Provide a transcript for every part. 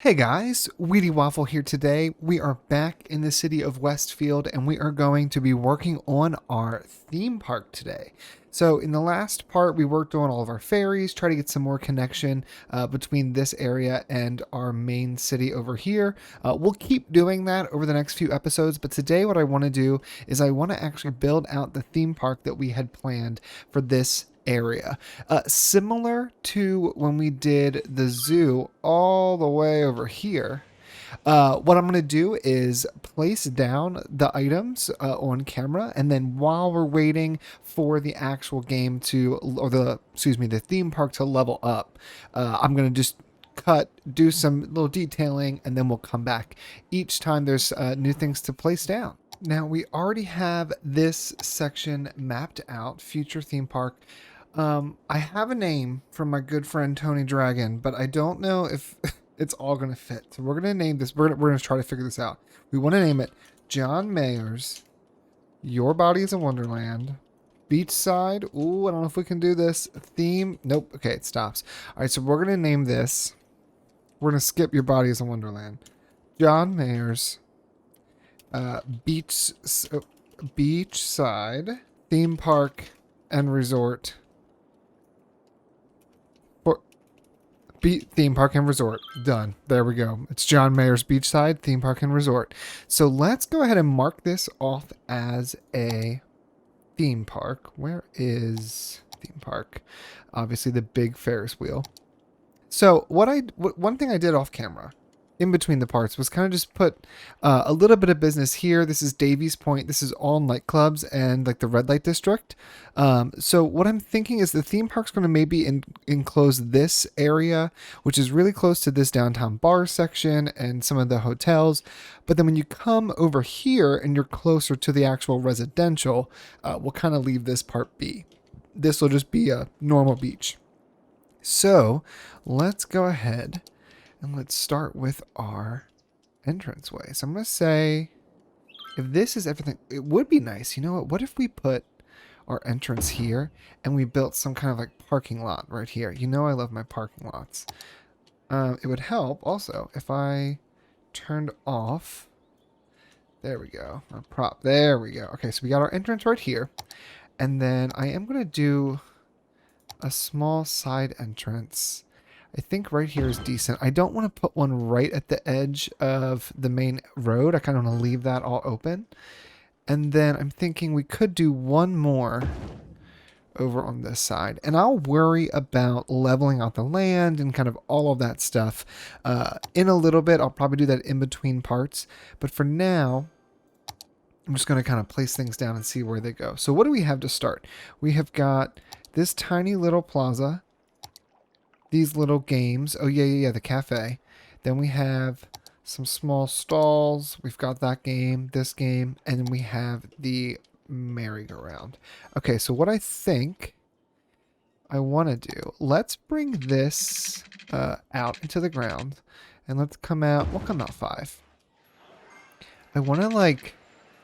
Hey guys, WheatyWaffle here today. We are back in the city of Westfield and we are going to be working on our theme park today. So in the last part, we worked on all of our ferries, try to get some more connection between this area and our main city over here. We'll keep doing that over the next few episodes, but today what I want to do is I want to actually build out the theme park that we had planned for this area. Similar to when we did the zoo all the way over here. What I'm going to do is place down the items on camera, and then while we're waiting for the actual game to, or the theme park to level up, I'm going to just do some little detailing, and then we'll come back each time there's new things to place down. Now we already have this section mapped out, future theme park. I have a name from my good friend Tony Dragon, but I don't know if it's all going to fit. So we're going to name this. We're going to try to figure this out. We want to name it John Mayer's Your Body is a Wonderland. Beachside. Ooh, I don't know if we can do this. Theme. Nope. Okay, it stops. All right, so we're going to name this. We're going to skip Your Body is a Wonderland. John Mayer's Beachside Theme Park and Resort. Theme Park and Resort. Done. There we go. It's John Mayer's Beachside Theme Park and Resort. So let's go ahead and mark this off as a theme park. Where is theme park? Obviously the big Ferris wheel. So one thing I did off camera in between the parts was kind of just put a little bit of business here. This is Davies Point. This is all nightclubs and like the red light district. So what I'm thinking is the theme park's going to maybe enclose this area, which is really close to this downtown bar section and some of the hotels. But then when you come over here and you're closer to the actual residential, we'll kind of leave this part be. This will just be a normal beach. So let's go ahead and let's start with our entranceway. So I'm going to say, if this is everything, it would be nice. You know what if we put our entrance here and we built some kind of like parking lot right here? You know I love my parking lots. It would help also if I turned off. There we go. Our prop. There we go. Okay, so we got our entrance right here. And then I am going to do a small side entrance. I think right here is decent. I don't want to put one right at the edge of the main road. I kind of want to leave that all open. And then I'm thinking we could do one more over on this side. And I'll worry about leveling out the land and kind of all of that stuff in a little bit. I'll probably do that in between parts. But for now, I'm just going to kind of place things down and see where they go. So what do we have to start? We have got this tiny little plaza. These little games. Oh, yeah, the cafe. Then we have some small stalls. We've got that game, this game, and then we have the merry-go-round. Okay, so what I think I want to do, let's bring this out into the ground, and let's come out, we'll come out 5. I want to, like,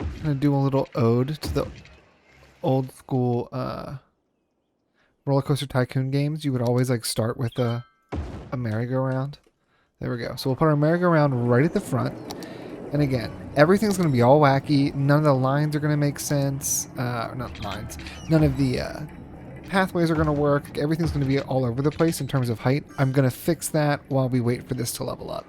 kind of do a little ode to the old school, Roller Coaster Tycoon games. You would always like start with a merry-go-round. There we go. So we'll put our merry-go-round right at the front. And again, everything's going to be all wacky. None of the lines are going to make sense. Not lines. None of the pathways are going to work. Everything's going to be all over the place in terms of height. I'm going to fix that while we wait for this to level up.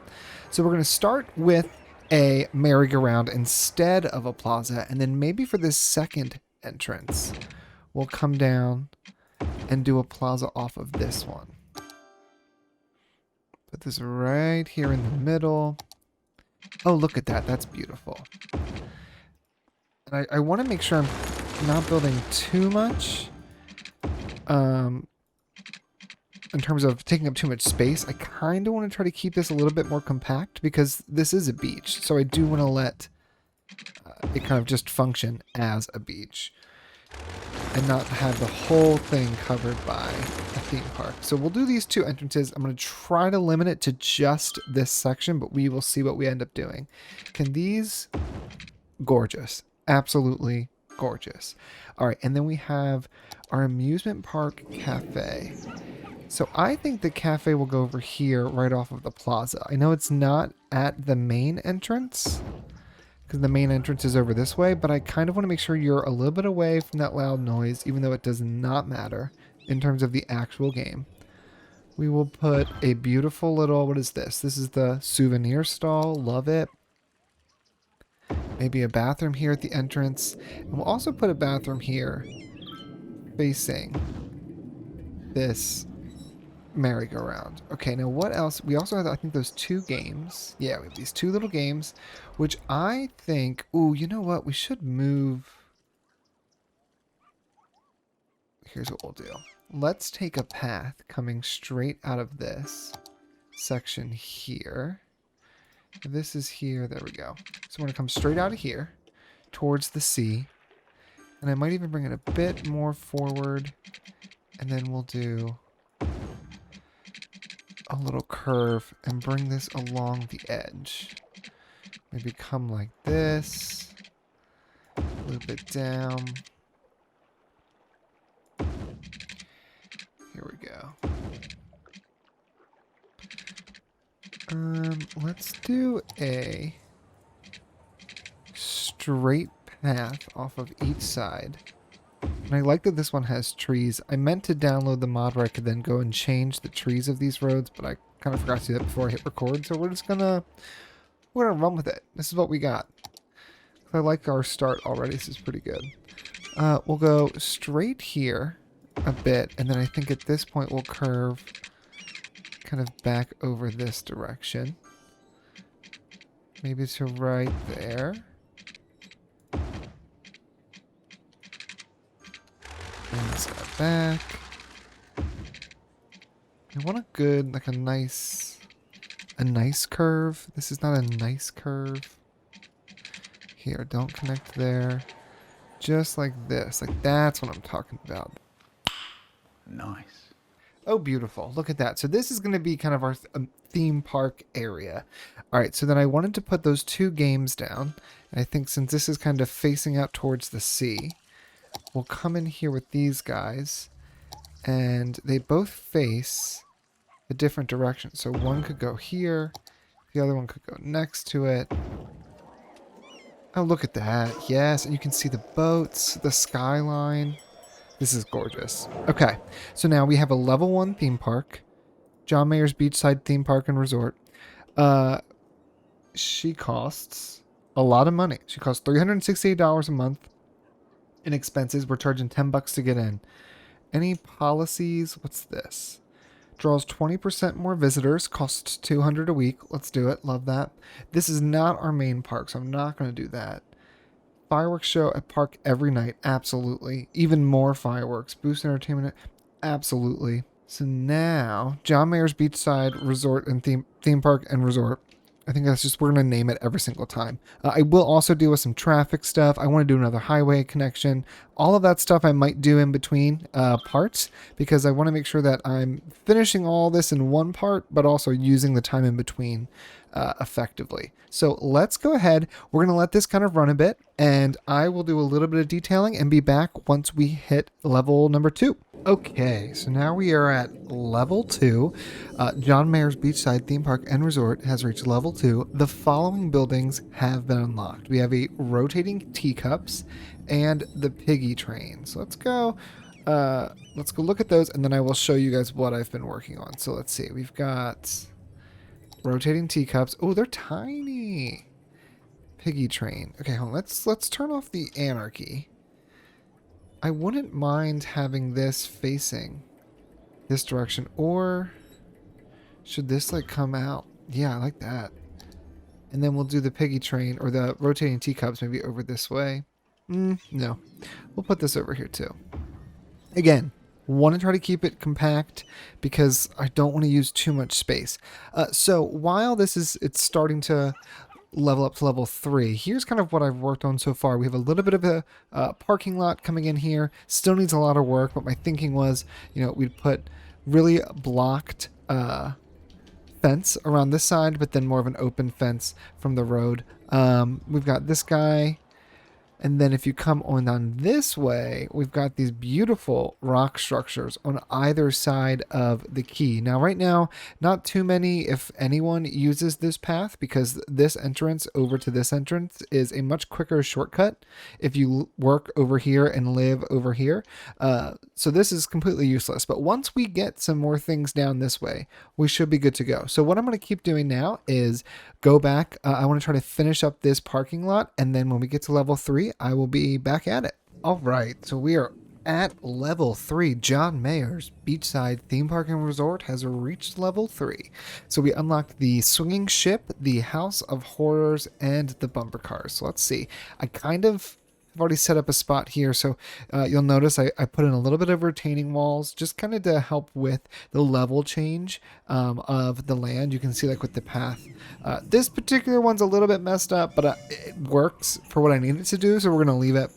So we're going to start with a merry-go-round instead of a plaza. And then maybe for this second entrance, we'll come down and do a plaza off of this one. Put this right here in the middle. Oh, look at that. That's beautiful. And I want to make sure I'm not building too much in terms of taking up too much space. I kind of want to try to keep this a little bit more compact because this is a beach. So I do want to let it kind of just function as a beach and not have the whole thing covered by a theme park. So we'll do these 2 entrances. I'm going to try to limit it to just this section, but we will see what we end up doing. Can these... Gorgeous. Absolutely Gorgeous. All right, and then we have our amusement park cafe. So I think the cafe will go over here right off of the plaza. I know it's not at the main entrance because the main entrance is over this way, but I kind of want to make sure you're a little bit away from that loud noise, even though it does not matter in terms of the actual game. We will put a beautiful little, what is this? This is the Souvenir Stall. Love it. Maybe a bathroom here at the entrance. And we'll also put a bathroom here facing this merry-go-round. Okay, now what else? We also have, I think, those 2 games. Yeah, we have these 2 little games, which I think, ooh, you know what? We should move. Here's what we'll do. Let's take a path coming straight out of this section here. This is here. There we go. So I'm going to come straight out of here towards the sea. And I might even bring it a bit more forward. And then we'll do a little curve and bring this along the edge. Maybe come like this. A little bit down. Here we go. Let's do a straight path off of each side. And I like that this one has trees. I meant to download the mod where I could then go and change the trees of these roads, but I kind of forgot to do that before I hit record, so we're gonna run with it. This is what we got. I like our start already. This is pretty good. We'll go straight here a bit, and then I think at this point we'll curve kind of back over this direction. Maybe to right there. Bring this guy back. I want a good, like a nice curve. This is not a nice curve. Here, don't connect there. Just like this. Like, that's what I'm talking about. Nice. Oh, beautiful. Look at that. So this is going to be kind of our theme park area. All right, so then I wanted to put those 2 games down. And I think since this is kind of facing out towards the sea, we'll come in here with these guys. And they both face a different direction. So one could go here. The other one could go next to it. Oh, look at that. Yes, and you can see the boats, the skyline. This is gorgeous. Okay, so now we have a level 1 theme park. John Mayer's Beachside Theme Park and Resort. She costs a lot of money. She costs $368 a month in expenses. We're charging $10 to get in. Any policies? What's this? Draws 20% more visitors. Costs $200 a week. Let's do it. Love that. This is not our main park, so I'm not going to do that. Fireworks show at park every night. Absolutely. Even more fireworks. Boost entertainment. Absolutely. So now, John Mayer's Beachside Resort and Theme Park and Resort. I think that's just, we're going to name it every single time. I will also deal with some traffic stuff. I want to do another highway connection. All of that stuff I might do in between parts because I want to make sure that I'm finishing all this in one part, but also using the time in between effectively. So let's go ahead. We're going to let this kind of run a bit, and I will do a little bit of detailing and be back once we hit level number 2. Okay, so now we are at level 2. John Mayer's Beachside Theme Park and Resort has reached level 2. The following buildings have been unlocked. We have a rotating teacups and the piggy train. So let's go look at those, and then I will show you guys what I've been working on. So let's see. We've got rotating teacups. Oh, they're tiny. Piggy train. Okay, hold on. Let's turn off the anarchy. I wouldn't mind having this facing this direction, or should this like come out? Yeah, I like that. And then we'll do the piggy train or the rotating teacups maybe over this way. No, we'll put this over here too. Again, want to try to keep it compact because I don't want to use too much space. So while it's starting to level up to level 3. Here's kind of what I've worked on so far. We have a little bit of a parking lot coming in here. Still needs a lot of work, but my thinking was, we'd put really blocked fence around this side, but then more of an open fence from the road. We've got this guy, And then if you come on this way, we've got these beautiful rock structures on either side of the key. Now, right now, not too many, if anyone, uses this path because this entrance over to this entrance is a much quicker shortcut if you work over here and live over here. So this is completely useless. But once we get some more things down this way, we should be good to go. So what I'm going to keep doing now is go back. I want to try to finish up this parking lot. And then when we get to level 3, I will be back at it. All right. So we are at level 3. John Mayer's Beachside Theme Park and Resort has reached level 3. So we unlocked the swinging ship, the House of Horrors, and the bumper cars. So let's see. I've already set up a spot here, so you'll notice I put in a little bit of retaining walls just kind of to help with the level change of the land. You can see like with the path. This particular one's a little bit messed up, but it works for what I need it to do, so we're going to leave it.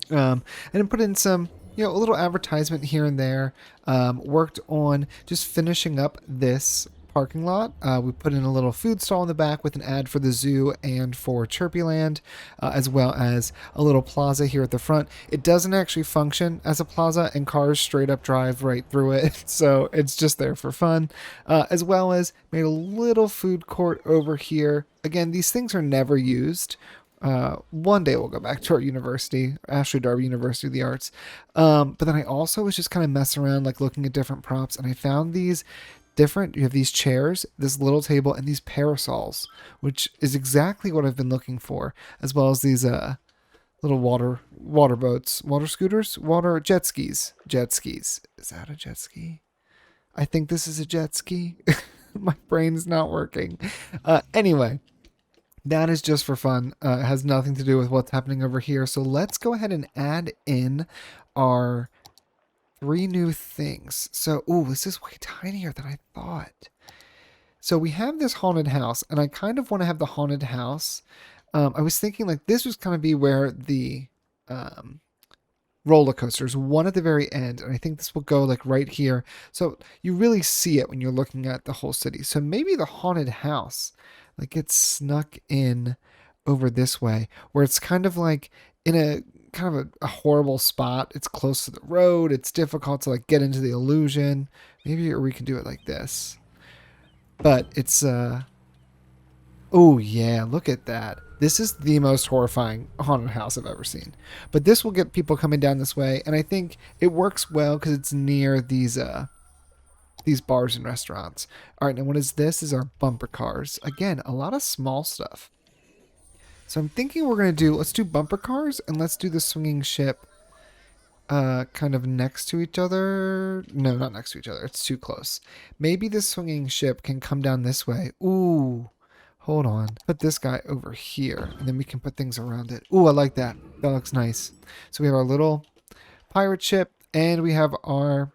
And then put in some, a little advertisement here and there. Worked on just finishing up this parking lot. We put in a little food stall in the back with an ad for the zoo and for Chirpyland, as well as a little plaza here at the front. It doesn't actually function as a plaza, and cars straight up drive right through it, so it's just there for fun. As well as made a little food court over here. Again, these things are never used. One day we'll go back to our university, Ashley Darby University of the Arts. But then I also was just kind of messing around, like looking at different props, and I found these different. You have these chairs, this little table, and these parasols, which is exactly what I've been looking for, as well as these little water boats, water scooters, jet skis. Is that a jet ski? I think this is a jet ski. My brain's not working. Anyway, that is just for fun. It has nothing to do with what's happening over here. So let's go ahead and add in our 3 new things. So, this is way tinier than I thought. So we have this haunted house, and I kind of want to have the haunted house. I was thinking like this was kind of be where the roller coasters, one at the very end, and I think this will go like right here. So you really see it when you're looking at the whole city. So maybe the haunted house like gets snuck in over this way, where it's kind of like in a kind of a horrible spot. It's close to the road. It's difficult to like get into the illusion. Maybe, or we can do it like this. But it's oh yeah, look at that. This is the most horrifying haunted house I've ever seen. But this will get people coming down this way, and I think it works well because it's near these bars and restaurants. All right, now what is this? Is our bumper cars. Again, a lot of small stuff. So I'm thinking let's do bumper cars, and let's do the swinging ship kind of next to each other. No, not next to each other. It's too close. Maybe the swinging ship can come down this way. Ooh, hold on. Put this guy over here, and then we can put things around it. Ooh, I like that. That looks nice. So we have our little pirate ship, and we have our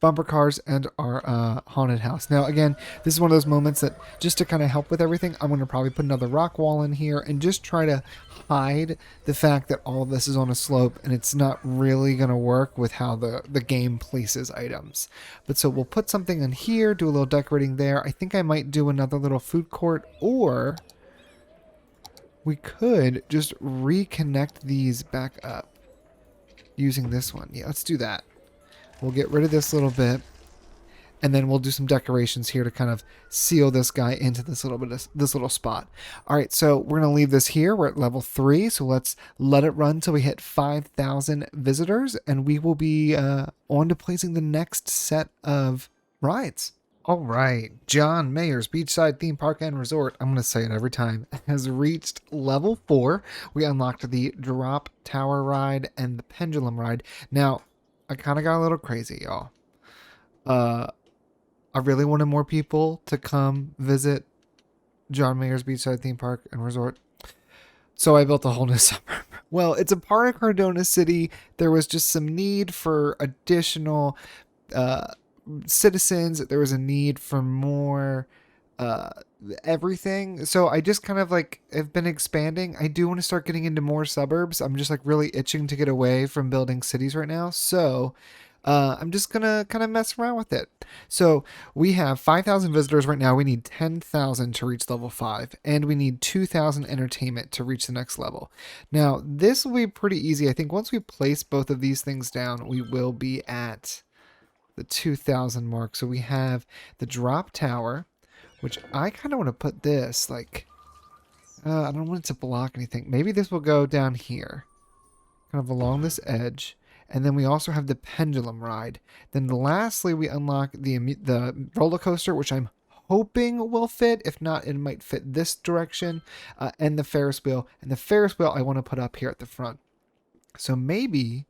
bumper cars and our haunted house. Now, again, this is one of those moments that just to kind of help with everything, I'm going to probably put another rock wall in here and just try to hide the fact that all of this is on a slope and it's not really going to work with how the game places items. But so we'll put something in here, do a little decorating there. I think I might do another little food court, or we could just reconnect these back up using this one. Yeah, let's do that. We'll get rid of this little bit, and then we'll do some decorations here to kind of seal this guy into this little spot. All right, so we're going to leave this here. We're at level 3, so let's let it run till we hit 5,000 visitors, and we will be on to placing the next set of rides. All right, John Mayer's Beachside Theme Park and Resort, I'm going to say it every time, has reached level 4. We unlocked the Drop Tower ride and the Pendulum ride. Now, I kind of got a little crazy, y'all. I really wanted more people to come visit John Mayer's Beachside Theme Park and Resort, so I built a whole new suburb. Well, it's a part of Cardona City. There was just some need for additional citizens. There was a need for more everything. So I just kind of like have been expanding. I do want to start getting into more suburbs. I'm just like really itching to get away from building cities right now. So I'm just gonna kind of mess around with it. So we have 5,000 visitors right now. We need 10,000 to reach level 5, and we need 2,000 entertainment to reach the next level. Now this will be pretty easy. I think once we place both of these things down, we will be at the 2,000 mark. So we have the drop tower, which I kind of want to put this like, I don't want it to block anything. Maybe this will go down here, kind of along this edge. And then we also have the pendulum ride. Then lastly, we unlock the roller coaster, which I'm hoping will fit. If not, it might fit this direction, and the Ferris wheel. And the Ferris wheel I want to put up here at the front. So maybe,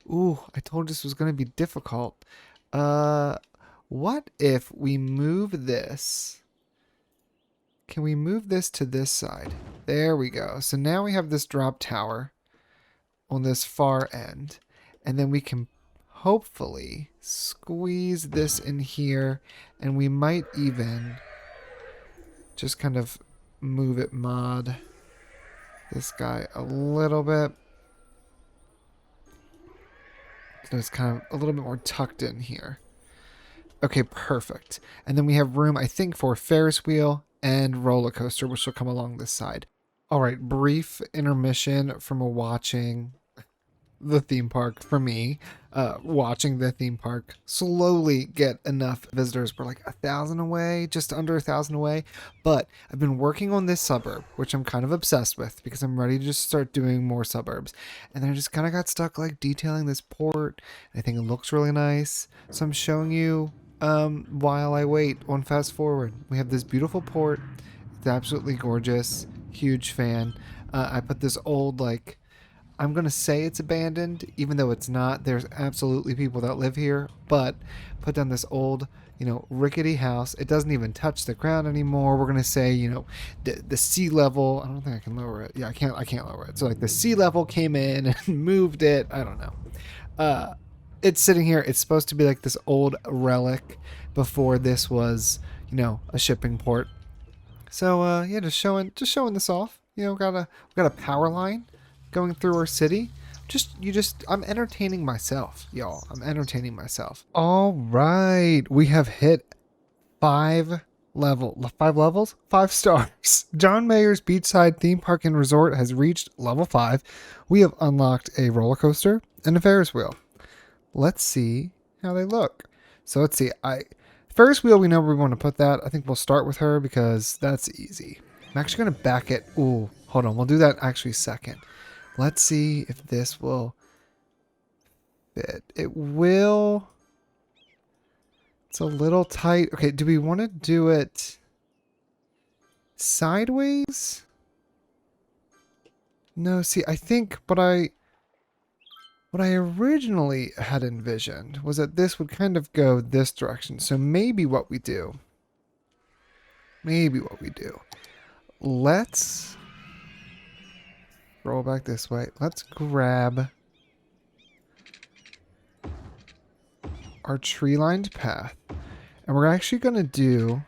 ooh, I told you this was going to be difficult. What if we move this? Can we move this to this side? There we go. So now we have this drop tower on this far end. And then we can hopefully squeeze this in here. And we might even just kind of move it, mod this guy a little bit. So it's kind of a little bit more tucked in here. Okay, perfect. And then we have room, I think, for Ferris wheel and roller coaster, which will come along this side. All right, brief intermission from watching the theme park for me. Watching the theme park slowly get enough visitors. We're like 1,000 away, just under 1,000 away. But I've been working on this suburb, which I'm kind of obsessed with because I'm ready to just start doing more suburbs. And then I just kind of got stuck like detailing this port. I think it looks really nice. So I'm showing you while I wait on fast forward. We have this beautiful port. It's absolutely gorgeous. Huge fan. I put this old like, I'm going to say it's abandoned, even though it's not. There's absolutely people that live here, but put down this old, rickety house. It doesn't even touch the ground anymore. We're going to say, the sea level, I don't think I can lower it. Yeah, I can't lower it. So like the sea level came in and moved it. I don't know. It's sitting here. It's supposed to be like this old relic before this was, a shipping port. So, yeah, just showing this off. We got a power line going through our city. I'm entertaining myself, y'all. I'm entertaining myself. All right, we have hit 5 levels, 5 stars. John Mayer's Beachside Theme Park and Resort has reached level 5. We have unlocked a roller coaster and a Ferris wheel. Let's see how they look. So let's see. Ferris wheel, we know where we want to put that. I think we'll start with her because that's easy. I'm actually going to back it. Ooh, hold on. We'll do that actually second. Let's see if this will fit. It will. It's a little tight. Okay, do we want to do it sideways? No, see, I think what I originally had envisioned was that this would kind of go this direction. So maybe what we do. Let's roll back this way. Let's grab our tree-lined path. And we're actually going to do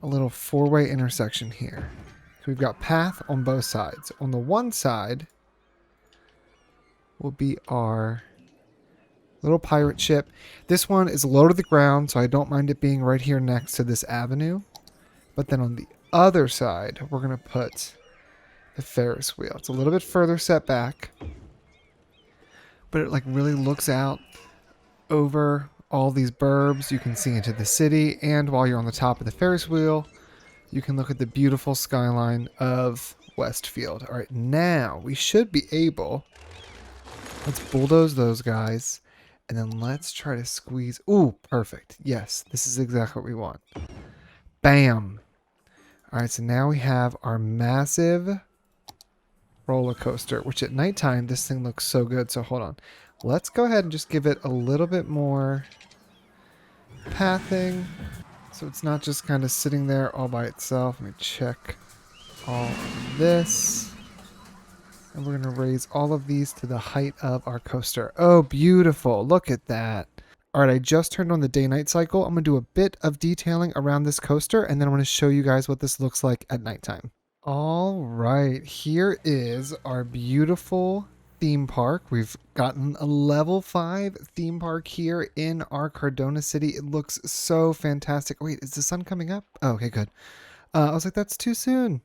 a little 4-way intersection here. So we've got path on both sides. On the one side will be our little pirate ship. This one is low to the ground, so I don't mind it being right here next to this avenue. But then on the other side, we're going to put the Ferris wheel. It's a little bit further set back, but it like really looks out over all these burbs. You can see into the city, and while you're on the top of the Ferris wheel, you can look at the beautiful skyline of Westfield. All right, now we should be able. Let's bulldoze those guys, and then let's try to squeeze. Ooh, perfect. Yes, this is exactly what we want. Bam. All right, so now we have our massive roller coaster, which at nighttime, this thing looks so good. So hold on. Let's go ahead and just give it a little bit more pathing, so it's not just kind of sitting there all by itself. Let me check all of this. And we're going to raise all of these to the height of our coaster. Oh, beautiful. Look at that. All right, I just turned on the day-night cycle. I'm going to do a bit of detailing around this coaster, and then I'm going to show you guys what this looks like at nighttime. All right, here is our beautiful theme park. We've gotten a level 5 theme park here in our Cardona city. It looks so fantastic. Wait, is the sun coming up? Oh, okay, good. I was like, that's too soon.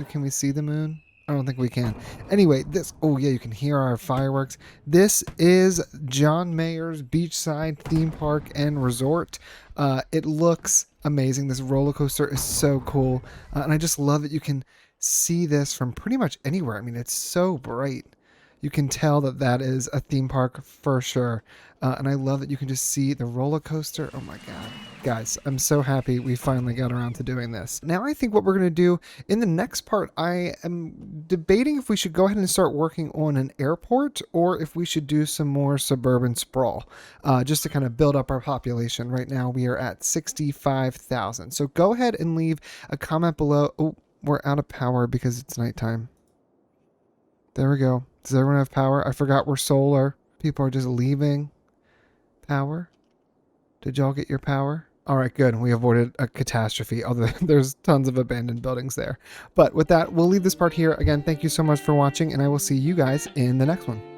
Can we see the moon? I don't think we can. Anyway, oh yeah, you can hear our fireworks. This is John Mayer's Beachside Theme Park and Resort. It looks amazing. This roller coaster is so cool. And I just love that you can see this from pretty much anywhere. I mean, it's so bright. You can tell that that is a theme park for sure. And I love that you can just see the roller coaster. Oh my God. Guys, I'm so happy we finally got around to doing this. Now I think what we're going to do in the next part, I am debating if we should go ahead and start working on an airport or if we should do some more suburban sprawl, just to kind of build up our population. Right now we are at 65,000. So go ahead and leave a comment below. Oh, we're out of power because it's nighttime. There we go. Does everyone have power? I forgot we're solar. People are just leaving. Power? Did y'all get your power? All right, good. We avoided a catastrophe, although there's tons of abandoned buildings there. But with that, we'll leave this part here. Again, thank you so much for watching, and I will see you guys in the next one.